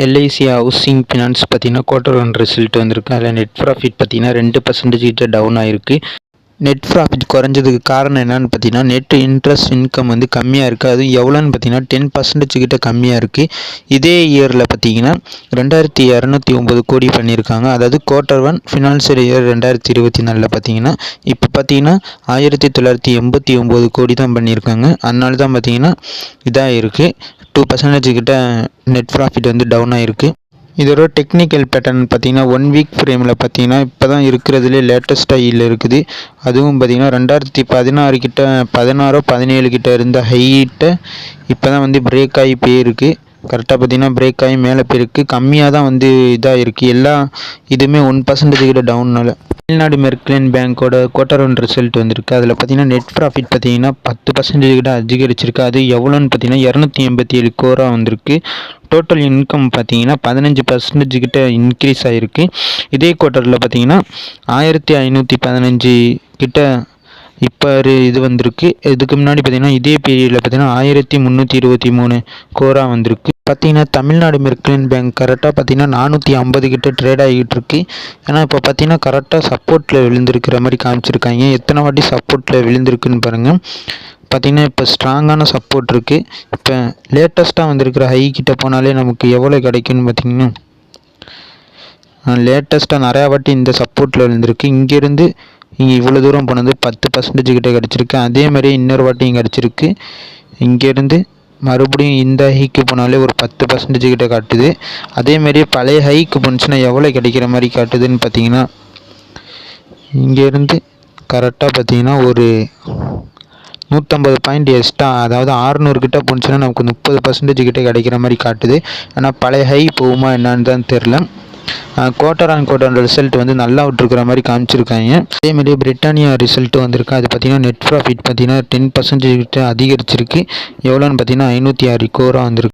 LIC housing finance பார்த்தீங்கன்னா quarter one result வந்திருக்கு. அதில் நெட் ப்ராஃபிட் பார்த்தீங்கன்னா 2% கிட்ட டவுன் ஆயிருக்கு. நெட் ப்ராஃபிட் குறைஞ்சதுக்கு காரணம் என்னன்னு பார்த்தீங்கன்னா நெட் இன்ட்ரெஸ்ட் இன்கம் வந்து கம்மியாக இருக்குது. அது எவ்வளோன்னு பார்த்தீங்கன்னா 10% கிட்ட கம்மியாக இருக்குது. இதே இயரில் பார்த்தீங்கன்னா 2209 கோடி பண்ணியிருக்காங்க. அதாவது குவார்டர் ஒன் ஃபினான்ஷியல் இயர் 2024 பார்த்தீங்கன்னா இப்போ பார்த்தீங்கன்னா 1989 கோடி தான் பண்ணியிருக்காங்க. அதனால தான் பார்த்தீங்கன்னா இதாக இருக்குது 2% கிட்ட நெட் ப்ராஃபிட் வந்து டவுன் ஆகிருக்கு. இதோட டெக்னிக்கல் பேட்டர்ன் பார்த்தீங்கன்னா 1 வீக் ஃப்ரேமில் பார்த்தீங்கன்னா இப்போ தான் இருக்கிறதுலே லேட்டஸ்ட்டாக ஈல் இருக்குது. அதுவும் பார்த்தீங்கன்னா 2016 கிட்ட 17 கிட்ட இருந்த ஹைட்டை இப்போ தான் வந்து பிரேக் ஆகி போயிருக்கு. கரெக்டாக பார்த்தீங்கன்னா பிரேக் ஆகி மேலே போயிருக்கு. கம்மியாக தான் வந்து இதாக இருக்குது. எல்லா இதுவுமே 1% கிட்ட டவுனால். தமிழ்நாடு மெர்கலைன் பேங்க்கோட குவார்டர் ஒன் ரிசல்ட் வந்திருக்கு. அதில் பார்த்தீங்கன்னா நெட் ப்ராஃபிட் பார்த்தீங்கன்னா 10% கிட்ட அதிகரிச்சிருக்கு. அது எவ்வளோன்னு பார்த்தீங்கன்னா 287 கோரா வந்திருக்கு. டோட்டல் இன்கம் பார்த்தீங்கன்னா 15% கிட்ட இன்க்ரீஸ் ஆகிருக்கு. இதே குவார்ட்டரில் பார்த்தீங்கன்னா 1515 கிட்ட இப்போ இது வந்திருக்கு. இதுக்கு முன்னாடி பார்த்தீங்கன்னா இதே பீரியடில் பார்த்தீங்கன்னா 1323 கோரா வந்திருக்கு. பார்த்தீங்கன்னா தமிழ்நாடு மெர்கலைன் பேங்க் கரெக்டாக பார்த்தீங்கன்னா 450 கிட்ட ட்ரேட் ஆகிட்டு இருக்கு. ஏன்னா இப்போ பார்த்தீங்கன்னா கரெக்டாக சப்போர்ட்டில் விழுந்திருக்கிற மாதிரி காமிச்சிருக்காங்க. எத்தனை வாட்டி சப்போர்ட்டில் விழுந்திருக்குன்னு பாருங்கள். பார்த்தீங்கன்னா இப்போ ஸ்ட்ராங்கான சப்போர்ட் இருக்குது. இப்போ லேட்டஸ்ட்டாக வந்திருக்கிற ஹை கிட்ட போனாலே நமக்கு எவ்வளோ கிடைக்குன்னு பார்த்தீங்கன்னா லேட்டஸ்ட்டாக நிறையா வாட்டி இந்த சப்போர்ட்டில் விழுந்திருக்கு. இங்கேருந்து இங்கே இவ்வளோ தூரம் போனது 10% கிட்ட கிடச்சிருக்கு. அதே மாதிரி இன்னொரு வாட்டியும் கிடச்சிருக்கு. இங்கேருந்து மறுபடியும் இந்த ஹைக்கு போனாலே ஒரு 10% கிட்ட காட்டுது. அதேமாரி பழைய ஹைக்கு போணுச்சுன்னா எவ்வளோ கிடைக்கிற மாதிரி காட்டுதுன்னு பார்த்தீங்கன்னா இங்கேருந்து கரெக்டாக பார்த்தீங்கன்னா ஒரு 150 பாயிண்ட் எக்ஸ்ட்ரா, அதாவது 600 கிட்ட போணுச்சுன்னா நமக்கு 30% கிட்ட கிடைக்கிற மாதிரி காட்டுது. ஆனால் பழைய ஹை போகுமா என்னான்னு தான் தெரில. குவார்டர் ஆன் குவார்டர் ரிசல்ட் வந்து நல்லா விட்டுருக்கிற மாதிரி காமிச்சிருக்காங்க. அதேமாதிரி பிரிட்டானியா ரிசல்ட் வந்திருக்கு. அது பார்த்தீங்கன்னா நெட் ப்ராஃபிட் பார்த்தீங்கன்னா 10% கிட்ட அதிகரிச்சிருக்கு. எவ்வளோன்னு பார்த்தீங்கன்னா 506 கோரா வந்திருக்கு.